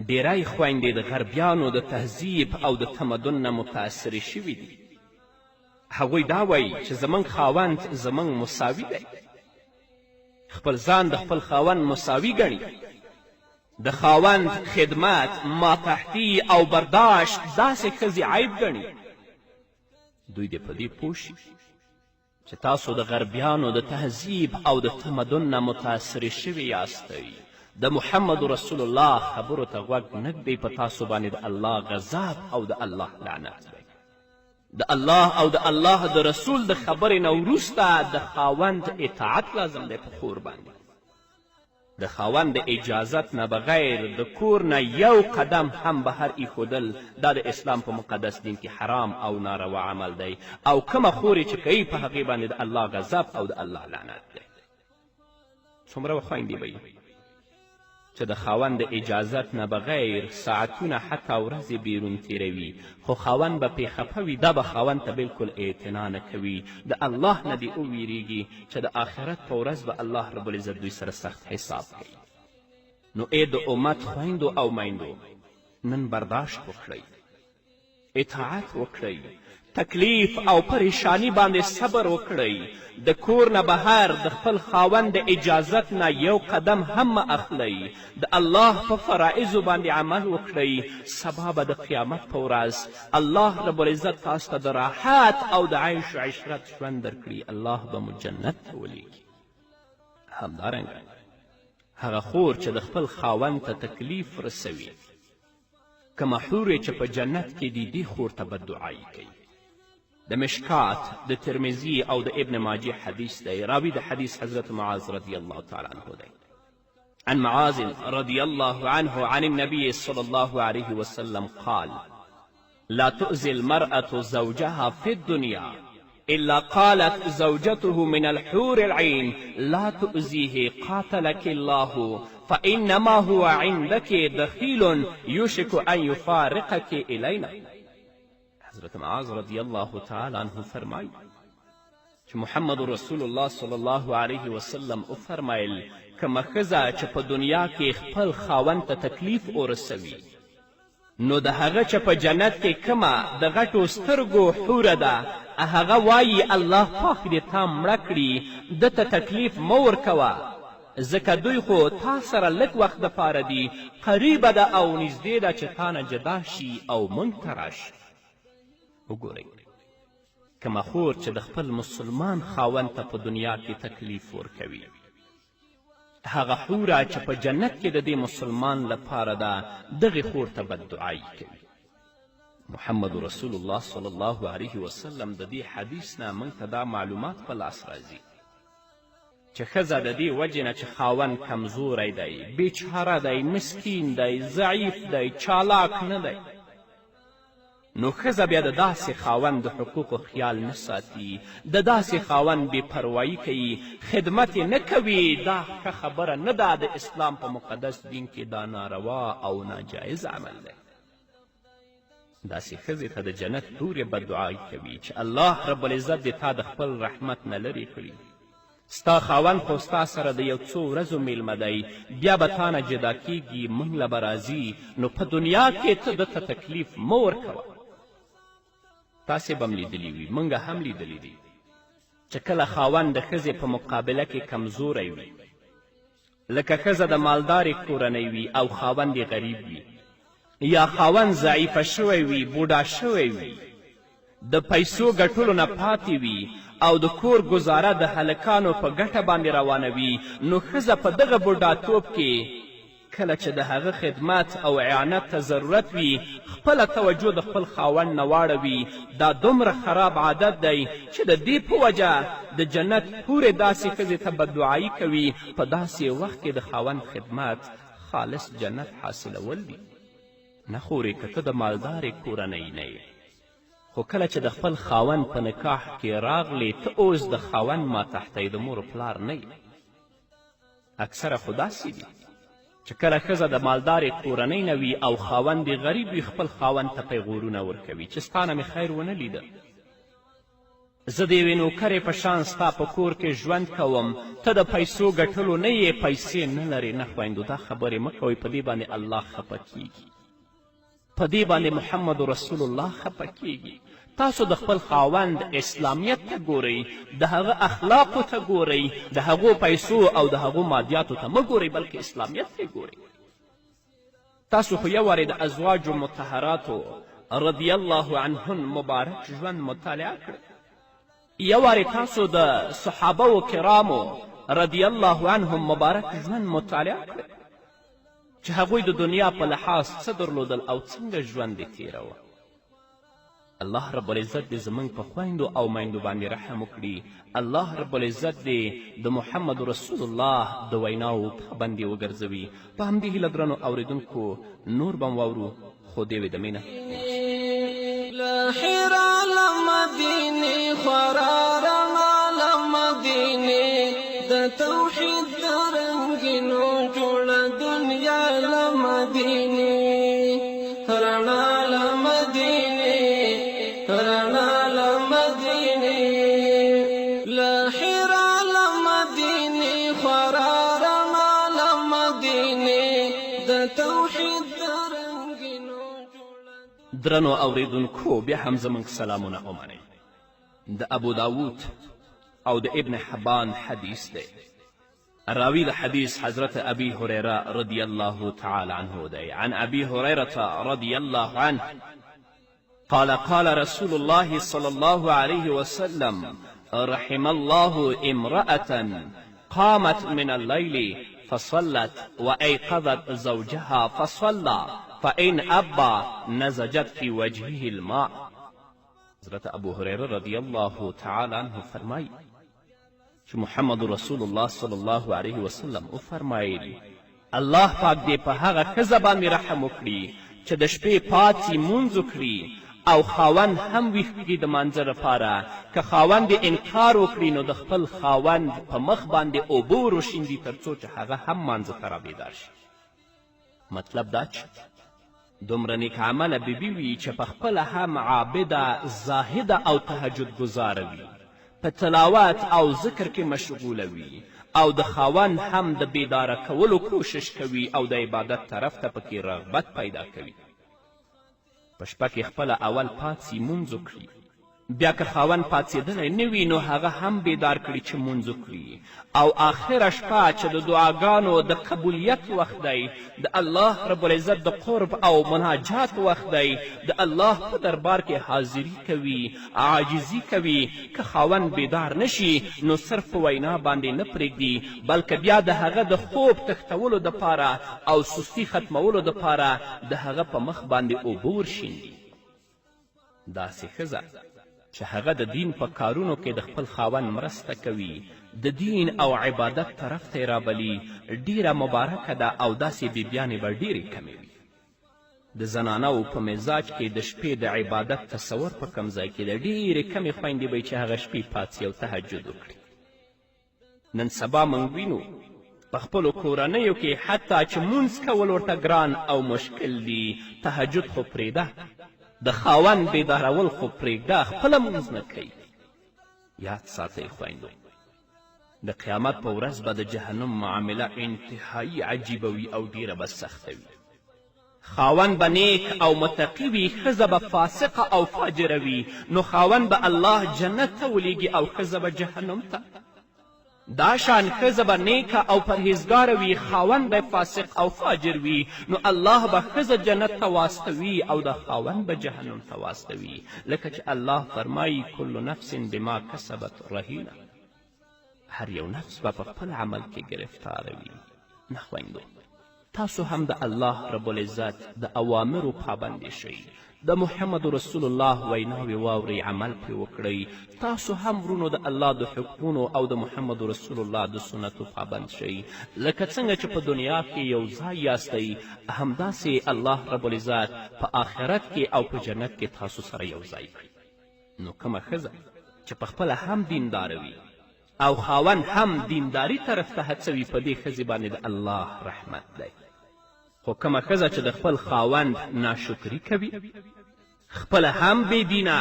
ډیری خویندې د غربیانو د تهذیب او د تمدن نه متاثرې شوي دي هغوی دا وایي چې زموږ خاوند زموږ مساوي دی خپل ځان د خپل خاوند مساوي ګڼي د خاوند خدمت ماتحتي او برداشت داسې ښځې عیب ګڼي دوی دې په دې پوه شي چې تاسو د غربیانو د تهذیب او د تمدن نه متاثرې شوي یاستئ د محمد رسول الله خبرو ته غوږ نه ږدئ په تاسو باندې د الله غضب او د الله لعنت دی د الله او د الله د رسول د خبرې نه وروسته د خاوند اطاعت لازم دی په خور باندې د خاوند د اجازت نه بغیر د کور نه یو قدم هم بهر ایښودل دا د اسلام په مقدس دین کې حرام او ناروا عمل دی او کومه خورې چې کوي په هغې باندې د الله غضب او د الله لعنت دی څومره خویندې به چې د خاوند د اجازت نه بغیر ساعتونه حتی ورځې بیرون تیروي خو خاوند به پې خفه وي دا به خاوند ته بلکل اعتنا نه کوي د الله نه دې وویریږي چې د آخرت په ورځ به الله رب العزت دوی سره سخت حساب کوي نو ای د امت خویندو او میندو نن برداشت وکړئ اطاعت وکړئ تکلیف او پریشانی باندې صبر وکړئ. د کور نه بهر د خپل خاوند د اجازت نه یو قدم هم مه اخلئ. د الله په فرائضو باندې عمل وکړئ. سبا به د قیامت په ورځ الله رب العزت تاسو ته د راحت او د عیش و عشرت ژوند درکړي. الله به مو جنت ته ولیږي. همدارنګه هغه خور چې د خپل خاوند ته تکلیف رسوي، کومه حورې چې په جنت کې دي دې خور ته به دعایي کوي. د مشکات، د ترمذي او د ابن ماجه حدیث دی. راوی د حدیث حضرت معاذ رضی الله تعالی عنه دی. عن معاذ رضی الله عنه عن النبي صلى الله عليه وسلم قال لا تؤذي المرأة زوجها في الدنيا إلا قالت زوجته من الحور العين لا تؤذيه قاتلك الله فإنما هو عندك دخيل يوشك أن يفارقك إلينا. حضرت معاذ رضی الله تعالی عنه فرمایي چې محمد رسول الله صلی الله علیه وسلم وفرمایل کومه ښځه چې په دنیا کې خپل خاوند ته تکلیف ورسوي، نو د هغه چې په جنت کې کومه د غټو سترګو حوره ده، هغه وایي الله پاک دې تا مړه کړي، ده ته تکلیف مه ورکوه، ځکه دوی خو تا سره لږ وخت دپاره دي، قریبه ده او نږدې ده چې تا نه جدا شي او موږ ته راشي. وګورئ، کومه خور چې د خپل مسلمان خاوند ته په دنیا کې تکلیف ورکوي، هغه حوره چې په جنت کې د دې مسلمان لپاره ده، دغې خور ته بددعایي کوي. محمد رسول الله صلی الله علیه وسلم د دې حدیث نه موږ ته دا معلومات په لاس راځي چې ښځه د دې وجې نه چې خاوند کمزوری دی، بیچاره دی، مسکین دی، ضعیف دی، چالاک نه دی، نو ښځه بیا د داسې خاوند د حقوقو خیال نه ساتي، د داسې خاوند بې پروایي کوي، خدمت یې نه کوي. دا ښه خبره نه ده. د اسلام په مقدس دین کې دا ناروا او ناجایز عمل دی. داسې ښځې ته د جنت حورې بددعایي کوي چې الله رب العزت دې تا د خپل رحمت نه لرې کړي. ستا خاوند خو ستا سره د یو څو ورځو میلمه دی، بیا به تا نه جدا کیږي، موږ له به راځي، نو په دنیا کې ته ده ته تکلیف مه ورکوه. تاسې به م لیدلي وي، موږ هم لیدلی دي چې کله خاوند د ښځې په مقابله کې کمزوری وي، لکه ښځه د مالدارې کورنۍ وي او خاوند یې غریب وي، یا خاوند ضعیفه شوی وي، بوډا شوی وي، د پیسو ګټلو نه پاتې وي او د کور ګزاره د هلکانو په ګټه باندې روانوي، نو ښځه په دغه بوډاتوب کې کله چې د هغه خدمت او اعانت ته ضرورت وي، خپله توجه د خپل خاوند نه واړوي. دا دومره خراب عادت دی چې د دې په وجه د جنت حورې داسې ښځې ته بددعایي کوي. په داسې وخت کې د خاوند خدمت خالص جنت حاصلول دي. نه خورې که ته د مالدارې کورنۍ نه یې، خو کله چې د خپل خاوند په نکاح کې راغلې، ته اوس د خاوند ماتحتی د مور و پلار نه یې. اکثره خو داسې دي چې کله ښځه د مالدارې کورنۍ نه وي او خاوند یې غریب وي، خپل خاوند ته پیغورونه ورکوي چې ستا نه مې خیر ونه لیده، زه د یوې نوکرې په شان ستا په کور کې ژوند کوم، ته د پیسو ګټلو نه یې، پیسې نه لرې. نه خویندو، دا خبرې مه کوئ، په دې باندې الله خفه کیږي، په دې باندې محمد رسول الله خفه کیږي. تاسو د خپل خاوند اسلامیت ته ګورئ، د هغه اخلاقو ته ګورئ، د هغو پیسو او د هغو مادیاتو ته مه ګورئ، بلکې اسلامیت ته ګورئ. تاسو خو یو وارې د ازواجو مطهراتو رضی الله عنهن مبارک ژوند مطالعه کړئ، یو وارې تاسو د صحابه کرامو رضی الله عنهم مبارک ژوند مطالعه کړئ چې هغوی د دنیا په لحاظ څه درلودل او څنګه ژوند یې تیروه. الله رب العزت دې زموږ په خویندو او میندو باندې رحم وکړي. الله رب العزت دې د محمد رسول الله د ویناو پابندي وګرځوي. په همدې هیله درنو اوریدونکو نور به م واورو، خو دې وې د مینه د توحید درنګینو جوړه دنیا لمدینې رڼا لمدینې رڼا لمدینې لاحرا لمدینې خورا رڼا لمدینې د توحید درنګینو جوړه درنو اوریدونکو بیا هم زموږ سلامونه ومنئ. د ابو داود او د ابن حبان حدیث دی. راوی د حدیث حضرت ابی هریره رضی الله تعالی عنه دی. عن ابی هریره رضی الله عنه قال قال رسول الله صلى الله عليه وسلم رحم الله امرأة قامت من الليل فصلت وأيقظت زوجها فصلى فإن أبى نزجت في وجهه الماء. حضرت ابو هریره رضی الله تعالی عنه فرمایی چې محمد رسول الله صلی الله علیه وسلم وفرمایل الله پاک دې په هغه ښځه باندې رحم وکړي چې د شپې پاڅي مونځ وکړي او خاوند هم ویښ کړي د مانځه لپاره. که خاوند یې انکار وکړي نو د خپل خاوند په مخ باندې اوبه وروشیندي تر څو چې هغه هم مانځه ته رابیدار شي. مطلب دا چې دومره نیک عمله بیبي وي چې په خپله هم عابده زاهده او تهجد ګزاره وي، په تلاوت او ذکر کې مشغوله وي او د خاوند هم د بیداره کولو کوشش کوي او د عبادت طرف ته پکې رغبت پیدا کوي. په شپه کې خپله اول پاڅي مونځ وکړي، بیا که خاوند پاڅېدلی نه وي نو هغه هم بیدار کړي چې مونځ وکړي. او آخره شپه چې د دعاګانو د قبولیت وخت دی، د الله رب العزت د قرب او مناجات وخت دی، د الله په دربار کې حاضري کوي، عاجزي کوي. که خاوند بیدار نشي نو صرف په وینا باندې نه پرېږدي، بلکې بیا د هغه د خوب تښتولو دپاره او سستي ختمولو دپاره د هغه په مخ باندې اوبه ورشیندي. داسې ښځه چې هغه د دین په کارونو کې د خپل خاوند مرسته کوي، د دین او عبادت طرف ته یې رابلي، ډیره مبارکه ده او داسې بیبیانې به ډیرې کمې وي. د زنانو په مزاج کې د شپې د عبادت تصور په کم ځای کې د ډیرې کمې خویندې به چې هغه شپې پاڅي او تهجد وکړي. نن سبا موږ وینو په خپلو کورنیو کې حتی چې مونځ کول ورته ګران او مشکل دي، تهجد خو پرېږده، د خاوند بیدارول خو پرېږده، خپله مونځ نه کوي. یاد ساتئ خویندو، د قیامت په ورځ به د جهنم معامله انتهایی عجیبه وي او ډیره به سخته وي. خاوند به نیک او متقي وي، ښځه به فاسقه او فاجره وي، نو خاوند به الله جنت ته ولیږي او ښځه به جهنم ته. دا شان ښځه به نیکه او پرهیزګاره وي، خاوند به فاسق او فاجر وي، نو الله به ښځه جنت ته واستوي او د خاوند به جهنم ته واستوي. لکه چې الله فرمایي کل نفس بما کسبت رهینه، هر یو نفس به په خپل عمل کې گرفتاره وي. نه خویندو، تاسو هم د الله رب العزت د اوامرو پابندې شئ، د محمد رسول الله ویناوې واورئ، عمل پرې وکړئ. تاسو هم ورونو د الله د حکمونو او د محمد رسول الله د سنتو پابند شئ. لکه څنګه چې په دنیا کې یو ځای یاستئ، همداسې الله رب العزت په آخرت کې او په جنت کې تاسو سره یو ځای کړي. نو کومه ښځه چې پخپله هم دینداره وي او خاوند هم دینداری طرف ته هڅوي، په دې ښځې باندې د الله رحمت دی. خو کومه ښځه چې د خپل خاوند ناشکري کوي، خپله هم بېدینه،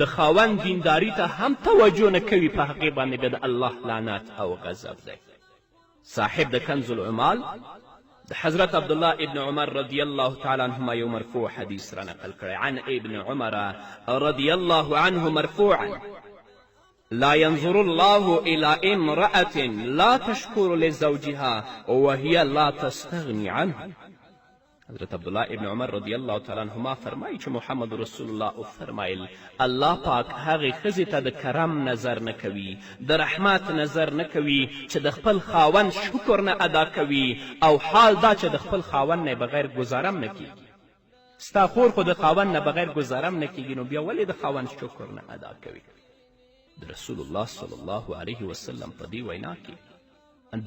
د خاوند دینداری ته هم توجه نه کوي، په هغې باندې بیا د الله لعنت او غضب دی. صاحب د کنز العمال د حضرت عبدالله ابن عمر رضی الله تعالی عنهما یو مرفوع حدیث را نقل کړی. عن ابن عمر رضی الله عنه مرفوعا لا ينظر الله إلى امرأة لا تشكر لزوجها وهي لا تستغني عنه. حضرت عبدالله ابن عمر رضی الله تعالی عنهما فرمایي چې محمد رسول الله فرمایل الله پاک هغې ښځې ته د کرم نظر نه کوي، د رحمت نظر نه کوي چې د خپل خاوند شکر نه ادا کوي، او حال دا چې د خپل خاوند نه بغیر ګزارم نه کیږي. ستا خور خو د خاوند نه بغیر ګزارم نه کیږي، نو بیا ولې د خاوند شکر نه ادا کوي؟ د رسول الله صلی الله علیه وسلم په دې وینا کې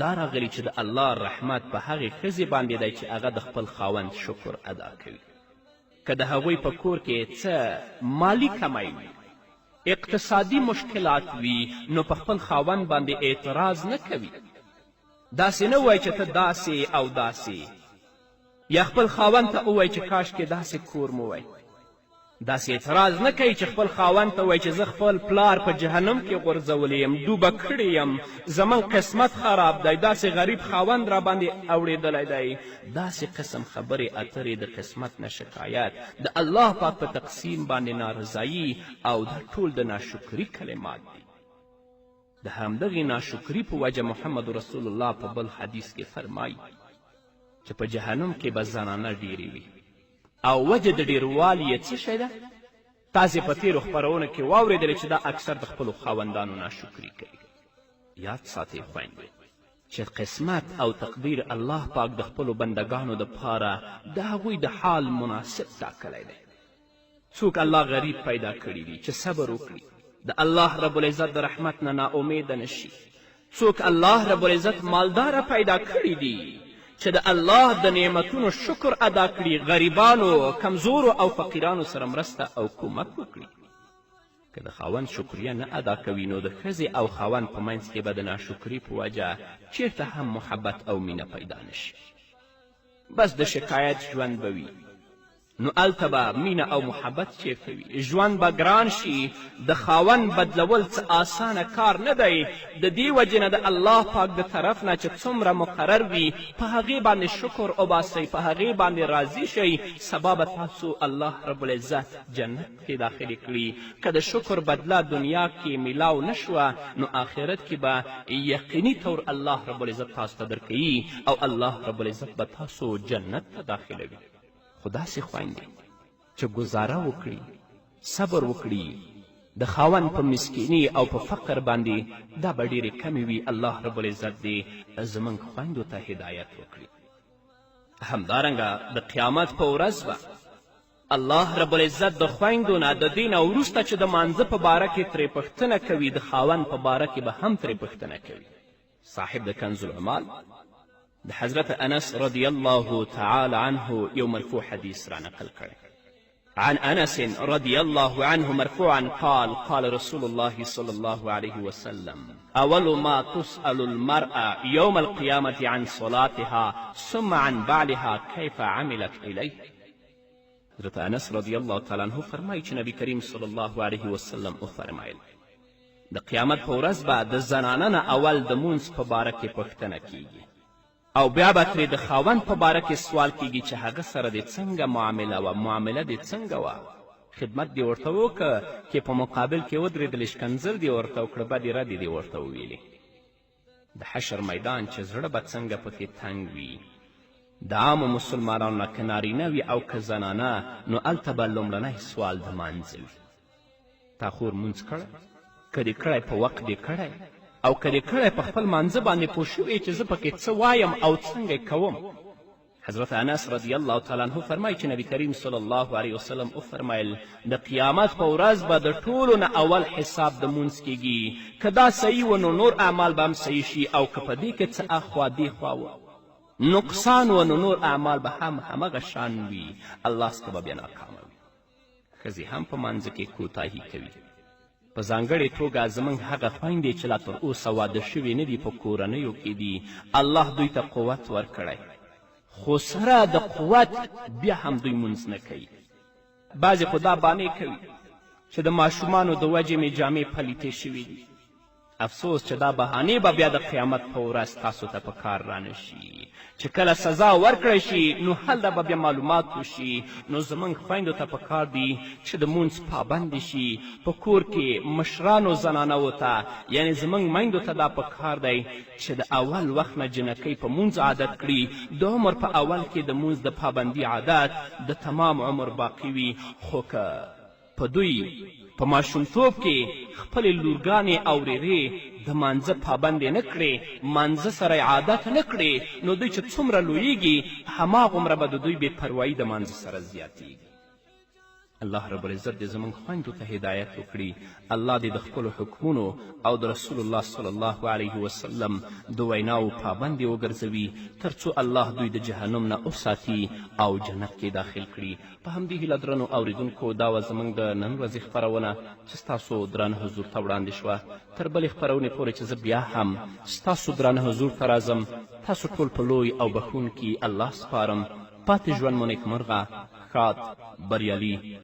دا راغلی چې د الله رحمت په هغې ښځې باندې دی چې هغه د خپل خاوند شکر ادا کوي. که د هغوی په کور کې څه مالی کمی وي، اقتصادي مشکلات وي، نو په خپل خاوند باندې اعتراض نه کوي. داسې نه وایي چې ته داسې او داسې، یا خپل خاوند ته ووایي چې کاشکې داسې کور مو وی. داسې اعتراض نه کوي چې خپل خاوند ته وایي چې زه خپل پلار په جهنم کې غورځولی یم، ډوبه کړی یم، زمون قسمت خراب دی، داسې غریب خاوند را باندې اوړېدلی دی. داسې قسم خبرې اترې د قسمت نه شکایت، د الله پاک په تقسیم باندې نارضایي او دا ټول د ناشکري کلمات دي. د همدغې ناشکري په وجه محمد رسول الله په بل حدیث کې فرمایي چې په جهنم کې به زنانه ډېرې وي او وجه د ډېروالي یې څه شی ده؟ تاسې په تېرو خپرونو کې واورېدلې چې دا اکثر د خپلو خاوندانو ناشکري کوي. یاد ساتئ خویندې چې قسمت او تقدیر الله پاک د خپلو بندګانو دپاره د هغوی د حال مناسب ټاکلی دی. څوک الله غریب پیدا کړي دي چې صبر وکړي، د الله رب العزت د رحمت نه ناامیده نشي. څوک الله رب العزت مالداره پیدا کړي دي چې د الله د نعمتونو شکر ادا کړي، غریبانو، کمزورو او فقیرانو سره مرسته او کومک وکړي. که د خاوند شکریه نه ادا کوي نو د ښځې او خاوند په منځ کې به د ناشکري په وجه چیرته هم محبت او مینه پیدا نشي، بس د شکایت ژوند به وي. نو هلته به مینه او محبت چیرته وي؟ ژوند به ګران شي. د خاوند بدلول څه آسانه کار نه دی. د دې وجې نه د الله پاک د طرف نه چې څومره مقرر وي په هغې باندې شکر وباسئ، په هغې باندې راضي شئ. سبا به تاسو الله رب العزت جنت کې داخلې کړي. که د شکر بدله دنیا کې میلاو نه شوه نو آخرت کې به یقیني طور الله رب العزت تاسو ته درکوي او الله رب العزت به تاسو جنت ته داخلوي. خو داسې خویندې چې ګزاره وکړي، صبر وکړي، د خاوند په مسکیني او په فقر باندې دا به ډېرې کمې وي. الله رب العزت دې زموږ خویندو ته هدایت وکړي. همدارنګه د قیامت په ورځ به الله رب العزت د خویندو نه د دې نه وروسته چې د مانځه په باره کې ترې پوښتنه کوي، د خاوند په باره کې به هم ترې پوښتنه کوي. صاحب د کنز العمال د حضرت انس رضی الله تعالی عنه یو مرفوع حدیث را نقل کړی. عن انس رضی الله عنه مرفوعا قال قال رسول الله صلی الله علیه وسلم اول ما تسأل المرأة يوم القيامة عن صلاتها ثم عن بعلها كيف عملت إليه. حضرت انس رضی الله تعالی عنه فرمایي چې نبی کریم صلی الله علیه وسلم وفرمایل د قیامت په ورځ به د زنانه نه اول د مونځ په باره کې پوښتنه کیږي او بیا به ترې د خاوند په باره کې سوال کیږي چې هغه سره دې څنګه معامله وه، معامله دې څنګه وه، خدمت دې ورته وکړه کې په مقابل کې ودرېدلې، ښکنځل دې ورته وکړه، بدې ردې دې ورته وویلې. د حشر میدان چې زړه به څنګه پکې تنګ وي. د عامو مسلمانانو نه که نارینه وي او که زنانه نو هلته به لومړنی سوال د مانځه وي. تا خور مونځ کړی؟ که دې کړی په وخت دې کړی او که دې کړی په خپل مانځه باندې پوه شوې چې زه پکې څه وایم او څنګه کوم. حضرت انس رضی الله تعالی عنه فرمایي چې نبی کریم صلی الله علیه وسلم وفرمایل د قیامت په ورځ به د ټولو نه اول حساب د مونځ کیږي. که دا صحیح و نو نور اعمال به هم صحیح شي او که په دې کې څه اخوا دېخوا و نقصان و نو نور اعمال به هم همغه شان وي. الله څخه به بیا ناکامه وي. ښځې هم په مانځه کې کوتاهي کوي. په ځانګړې توګه زموږ هغه خویندې چې لا تر اوسه واده شوي نه دي په کورنیو کې دي، الله دوی ته قوت ورکړی خو سره د قوت بیا هم دوی مونځ نه کوي. بعضې خو دا بانې کوي چې د ماشومانو د وجې مې جامې پلیتې شوي دي. افسوس چې دا بهانې به بیا د قیامت په ورځ تاسو ته په کار رانشي. چې کله سزا ورکړی شي نو هلته به بیا معلومات وشي. نو زموږ خویندو ته په کار دی چې د مونځ پابندې شي. په کور کې مشرانو زنانو ته یعنې زموږ میندو ته دا په کار دی چې د اول وخت نه جنکۍ په مونځ عادت کړي. د عمر په اول کې د مونځ د پابندي عادت د تمام عمر باقي وي. خو که په دوی په ماشومتوب کې خپلې لورګانې او ورېرې د مانځه پابندې نه کړې، مانځه سره عادت نه کړې، نو دوی چې څومره لویېږي هماغومره به د دوی بې پروایي د مانځه سره زیاتېږي. الله رب العزت دې زموږ خویندو ته هدایت وکړي. الله دې د خپلو حکمونو او د رسول الله صلی الله علیه وسلم د ویناو پابندې وګرځوي تر څو الله دوی د جهنم نه وساتي او جنت کې داخل کړي. په همدې هیله درنو اورېدونکو دا وه زموږ د نن ورځې خپرونه چې ستاسو درانه حضور ته وړاندې شوه. تر بلې خپرونې پورې چې زه بیا هم ستاسو درانه حضور ته راځم، تاسو ټول په لوی او بخښونکي الله سپارم. پاتې ژوند مو نیکمرغه، ښاد، بریالي